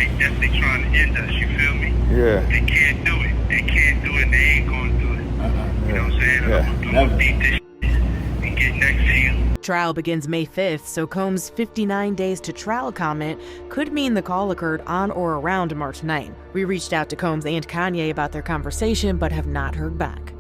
they definitely trying to end us, you feel me? Yeah. They can't do it. They can't do it, and they ain't gonna do it. You know what I'm saying? I'm gonna beat this shit and get next to you. Trial begins May 5th, so Combs' 59 days to trial comment could mean the call occurred on or around March 9. We reached out to Combs and Kanye about their conversation, but have not heard back.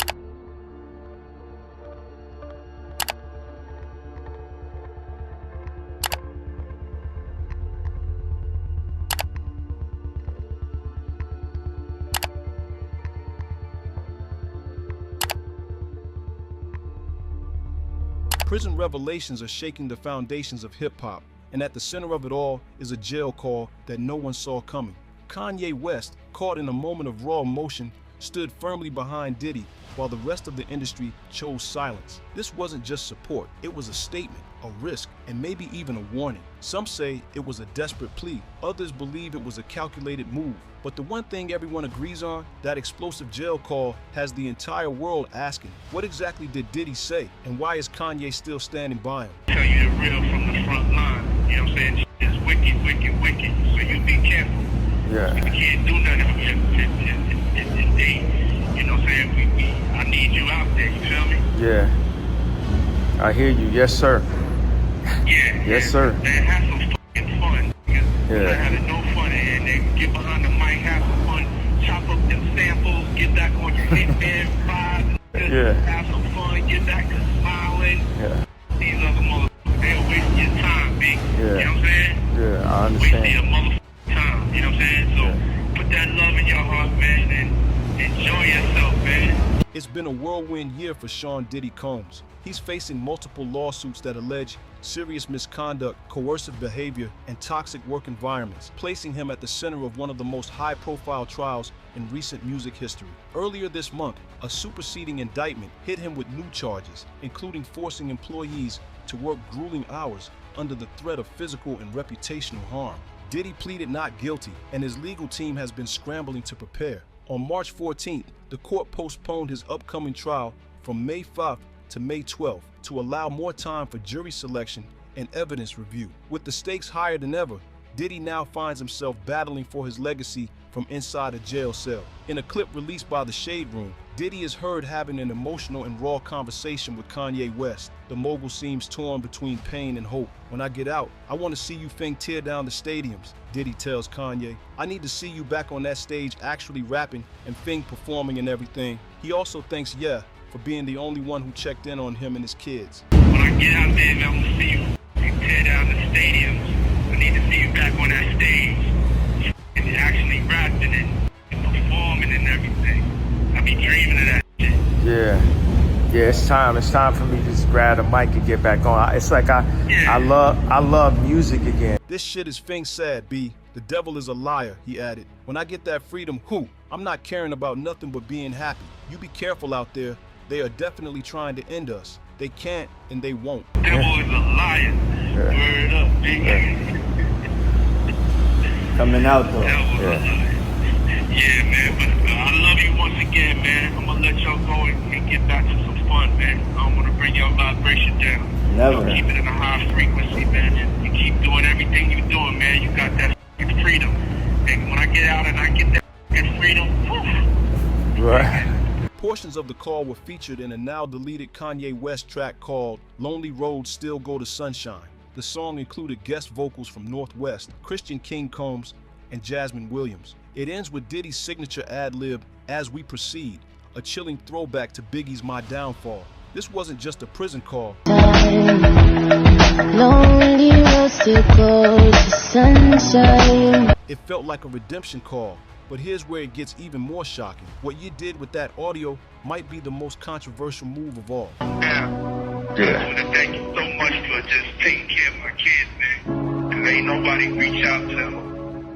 Prison revelations are shaking the foundations of hip-hop, and at the center of it all is a jail call that no one saw coming. Kanye West, caught in a moment of raw emotion, stood firmly behind Diddy, while the rest of the industry chose silence. This wasn't just support, it was a statement, a risk, and maybe even a warning. Some say it was a desperate plea, others believe it was a calculated move. But the one thing everyone agrees on, that explosive jail call has the entire world asking, what exactly did Diddy say, and why is Kanye still standing by him? Tell you the real from the front line, you know what I'm saying? It's wicked, wicked, wicked, so you be careful. Yeah. You can't do nothing if they, you know what I'm saying? I need you out there, you feel me? Yeah. I hear you. Yes, sir. Yeah. Yes, sir. Man, have some fucking fun. Yeah. Not having no fun, and then get behind the mic, have some fun, chop up them samples, get back on your hitman vibe, Yeah. have some fun, get back to smiling. Yeah. These other motherfuckers, they'll waste your time, big. Yeah. You know what I'm saying? Yeah, I Waste your understand. motherfucking time, you know what I'm saying? So Yeah. put that love in your heart, man, and enjoy yourself, man. It's been a whirlwind year for Sean Diddy Combs. He's facing multiple lawsuits that allege serious misconduct, coercive behavior, and toxic work environments, placing him at the center of one of the most high-profile trials in recent music history. Earlier this month, a superseding indictment hit him with new charges, including forcing employees to work grueling hours under the threat of physical and reputational harm. Diddy pleaded not guilty, and his legal team has been scrambling to prepare. On March 14th, the court postponed his upcoming trial from May 5th to May 12th to allow more time for jury selection and evidence review. With the stakes higher than ever, Diddy now finds himself battling for his legacy from inside a jail cell. In a clip released by The Shade Room, Diddy is heard having an emotional and raw conversation with Kanye West. The mogul seems torn between pain and hope. When I get out, I want to see you tear down the stadiums, Diddy tells Kanye. I need to see you back on that stage actually rapping and performing and everything. He also thanks Yeah for being the only one who checked in on him and his kids. When I get out there, man, I'm gonna see you tear down the stadiums. I need to see you back on that stage and actually rapping and performing and everything. I be dreaming of that shit. Yeah. Yeah, it's time. It's time for me to just grab the mic and get back on. It's like I love music again. This shit is said, B. The devil is a liar, he added. When I get that freedom, I'm not caring about nothing but being happy. You be careful out there. They are definitely trying to end us. They can't and they won't. The devil is a liar. Word up, big. Coming out though. Yeah, man, but I love you once again, man. I'm gonna let y'all go and get back to some fun, man. I don't wanna bring your vibration down. Never. Keep it in a high frequency, man. You keep doing everything you're doing, man. You got that freedom. And when I get out and I get that freedom, whew. Right. Portions of the call were featured in a now-deleted Kanye West track called Lonely Roads Still Go to Sunshine. The song included guest vocals from Northwest, Christian King Combs, and Jasmine Williams. It ends with Diddy's signature ad-lib, As We Proceed, a chilling throwback to Biggie's My Downfall. This wasn't just a prison call. Lonely roads still go to sunshine. It felt like a redemption call. But here's where it gets even more shocking. What you did with that audio might be the most controversial move of all. I want to thank you so much for just taking care of my kids, man. Because ain't nobody reach out to them.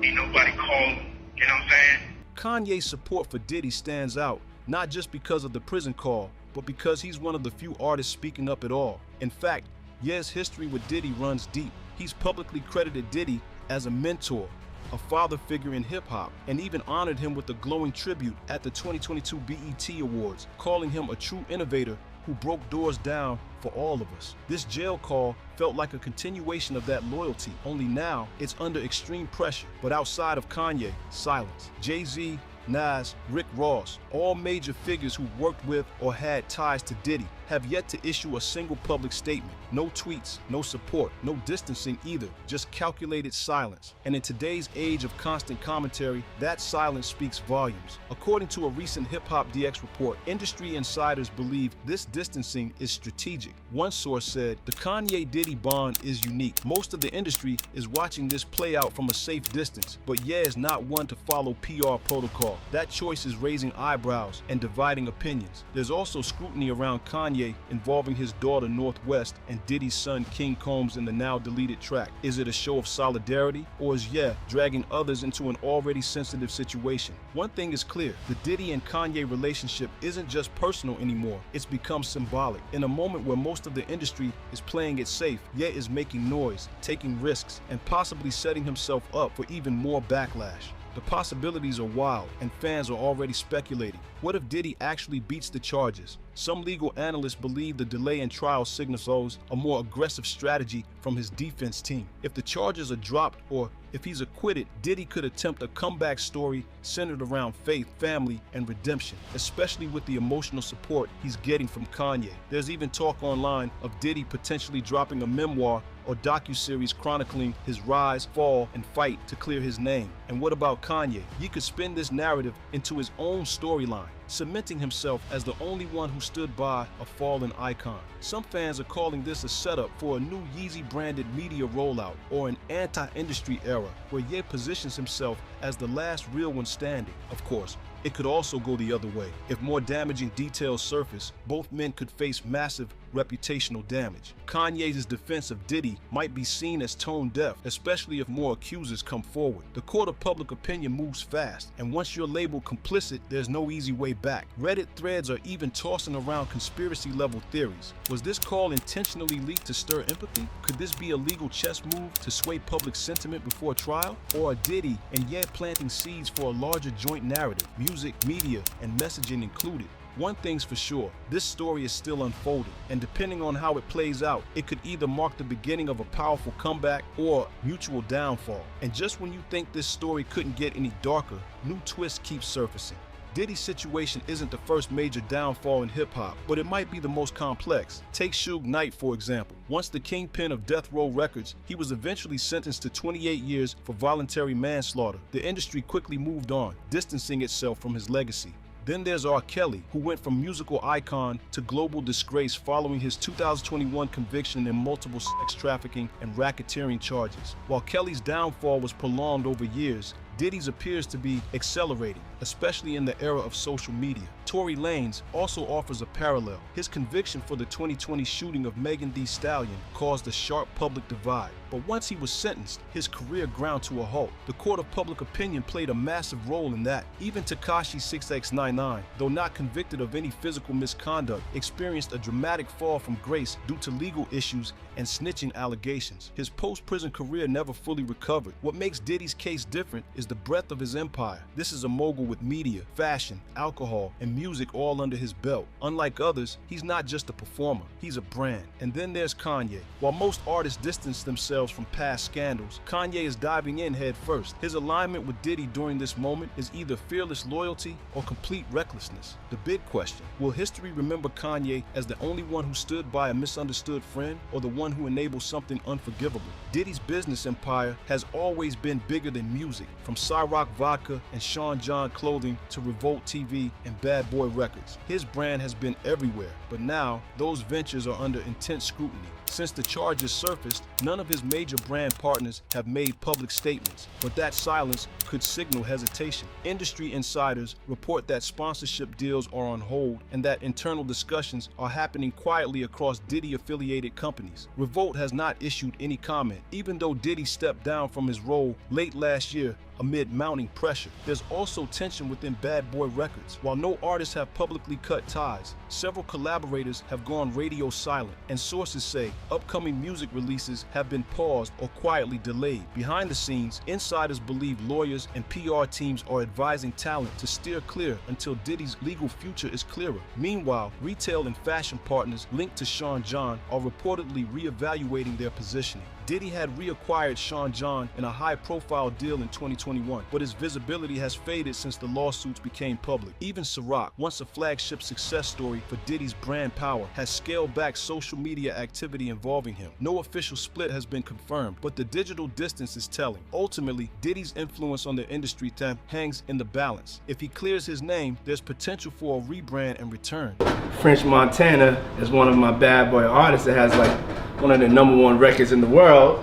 Ain't nobody call them. You know what I'm saying? Kanye's support for Diddy stands out, not just because of the prison call, but because he's one of the few artists speaking up at all. In fact, Ye's history with Diddy runs deep. He's publicly credited Diddy as a mentor, a father figure in hip-hop, and even honored him with a glowing tribute at the 2022 BET Awards, calling him a true innovator who broke doors down for all of us. This jail call felt like a continuation of that loyalty, only now it's under extreme pressure. But outside of Kanye, silence. Jay-Z, Nas, Rick Ross, all major figures who worked with or had ties to Diddy, have yet to issue a single public statement. No tweets, no support, no distancing either, just calculated silence. And in today's age of constant commentary, that silence speaks volumes. According to a recent Hip Hop DX report, industry insiders believe this distancing is strategic. One source said, the Kanye-Diddy bond is unique. Most of the industry is watching this play out from a safe distance, but Ye is not one to follow PR protocol. That choice is raising eyebrows and dividing opinions. There's also scrutiny around Kanye involving his daughter North West and Diddy's son King Combs in the now deleted track. Is it a show of solidarity, or is Ye dragging others into an already sensitive situation? One thing is clear, the Diddy and Kanye relationship isn't just personal anymore, it's become symbolic. In a moment where most of the industry is playing it safe, Ye is making noise, taking risks, and possibly setting himself up for even more backlash. The possibilities are wild, and fans are already speculating. What if Diddy actually beats the charges? Some legal analysts believe the delay in trial signals a more aggressive strategy from his defense team. If the charges are dropped or if he's acquitted, Diddy could attempt a comeback story centered around faith, family, and redemption, especially with the emotional support he's getting from Kanye. There's even talk online of Diddy potentially dropping a memoir or docuseries chronicling his rise, fall, and fight to clear his name. And what about Kanye? He could spin this narrative into his own storyline, cementing himself as the only one who stood by a fallen icon. Some fans are calling this a setup for a new Yeezy-branded media rollout or an anti-industry era where Ye positions himself as the last real one standing. Of course, it could also go the other way. If more damaging details surface, both men could face massive reputational damage. Kanye's defense of Diddy might be seen as tone deaf, especially if more accusers come forward. The court of public opinion moves fast, and once you're labeled complicit, there's no easy way back. Reddit threads are even tossing around conspiracy-level theories. Was this call intentionally leaked to stir empathy? Could this be a legal chess move to sway public sentiment before trial? Or are Diddy and Ye planting seeds for a larger joint narrative, music, media, and messaging included? One thing's for sure, this story is still unfolding, and depending on how it plays out, it could either mark the beginning of a powerful comeback or mutual downfall. And just when you think this story couldn't get any darker, new twists keep surfacing. Diddy's situation isn't the first major downfall in hip-hop, but it might be the most complex. Take Suge Knight, for example. Once the kingpin of Death Row Records, he was eventually sentenced to 28 years for voluntary manslaughter. The industry quickly moved on, distancing itself from his legacy. Then there's R. Kelly, who went from musical icon to global disgrace following his 2021 conviction in multiple sex trafficking and racketeering charges. While Kelly's downfall was prolonged over years, Diddy's appears to be accelerating, especially in the era of social media. Tory Lanez also offers a parallel. His conviction for the 2020 shooting of Megan Thee Stallion caused a sharp public divide. But once he was sentenced, his career ground to a halt. The court of public opinion played a massive role in that. Even Tekashi 6X99, though not convicted of any physical misconduct, experienced a dramatic fall from grace due to legal issues and snitching allegations. His post-prison career never fully recovered. What makes Diddy's case different is the breadth of his empire. This is a mogul with media, fashion, alcohol, and music all under his belt. Unlike others, he's not just a performer, he's a brand. And then there's Kanye. While most artists distance themselves from past scandals, Kanye is diving in head first. His alignment with Diddy during this moment is either fearless loyalty or complete recklessness. The big question, will history remember Kanye as the only one who stood by a misunderstood friend, or the one who enabled something unforgivable? Diddy's business empire has always been bigger than music, from Ciroc Vodka and Sean John Clothing to Revolt TV and Bad Boy Records. His brand has been everywhere, but now those ventures are under intense scrutiny. Since the charges surfaced, none of his major brand partners have made public statements, but that silence could signal hesitation. Industry insiders report that sponsorship deals are on hold and that internal discussions are happening quietly across Diddy-affiliated companies. Revolt has not issued any comment. Even though Diddy stepped down from his role late last year, amid mounting pressure. There's also tension within Bad Boy Records. While no artists have publicly cut ties, several collaborators have gone radio silent, and sources say upcoming music releases have been paused or quietly delayed. Behind the scenes, insiders believe lawyers and PR teams are advising talent to steer clear until Diddy's legal future is clearer. Meanwhile, retail and fashion partners linked to Sean John are reportedly reevaluating their positioning. Diddy had reacquired Sean John in a high-profile deal in 2021, but his visibility has faded since the lawsuits became public. Even Ciroc, once a flagship success story for Diddy's brand power, has scaled back social media activity involving him. No official split has been confirmed, but the digital distance is telling. Ultimately, Diddy's influence on the industry hangs in the balance. If he clears his name, there's potential for a rebrand and return. French Montana is one of my bad boy artists that has like one of the #1 records in the world.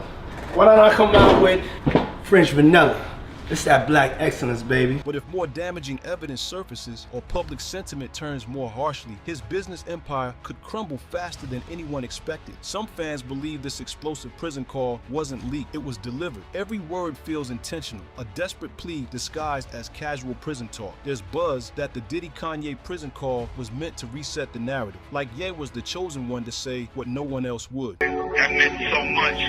Why don't I come out with French Vanilla? It's that black excellence, baby. But if more damaging evidence surfaces or public sentiment turns more harshly, his business empire could crumble faster than anyone expected. Some fans believe this explosive prison call wasn't leaked, it was delivered. Every word feels intentional, a desperate plea disguised as casual prison talk. There's buzz that the Diddy Kanye prison call was meant to reset the narrative, like Ye was the chosen one to say what no one else would. That meant so much.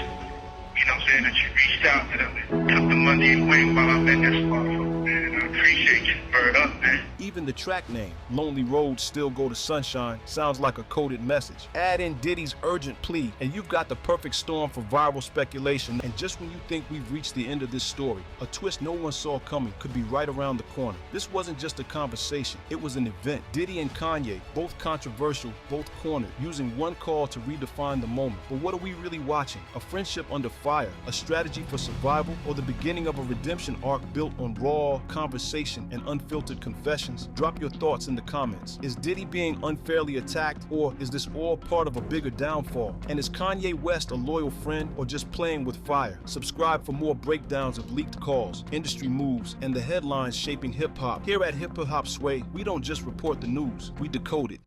You know what I'm saying, that you reached out to them and took the money away while I've been this far from, man, and I appreciate you. Bird up, man. Even the track name, Lonely Roads Still Go to Sunshine, sounds like a coded message. Add in Diddy's urgent plea, and you've got the perfect storm for viral speculation. And just when you think we've reached the end of this story, a twist no one saw coming could be right around the corner. This wasn't just a conversation, it was an event. Diddy and Kanye, both controversial, both cornered, using one call to redefine the moment. But what are we really watching? A friendship under fire, a strategy for survival, or the beginning of a redemption arc built on raw conversation and unfiltered confessions? Drop your thoughts in the comments. Is Diddy being unfairly attacked, or is this all part of a bigger downfall? And is Kanye West a loyal friend, or just playing with fire? Subscribe for more breakdowns of leaked calls, industry moves, and the headlines shaping hip-hop. Here at Hip Hop Sway, we don't just report the news, we decode it.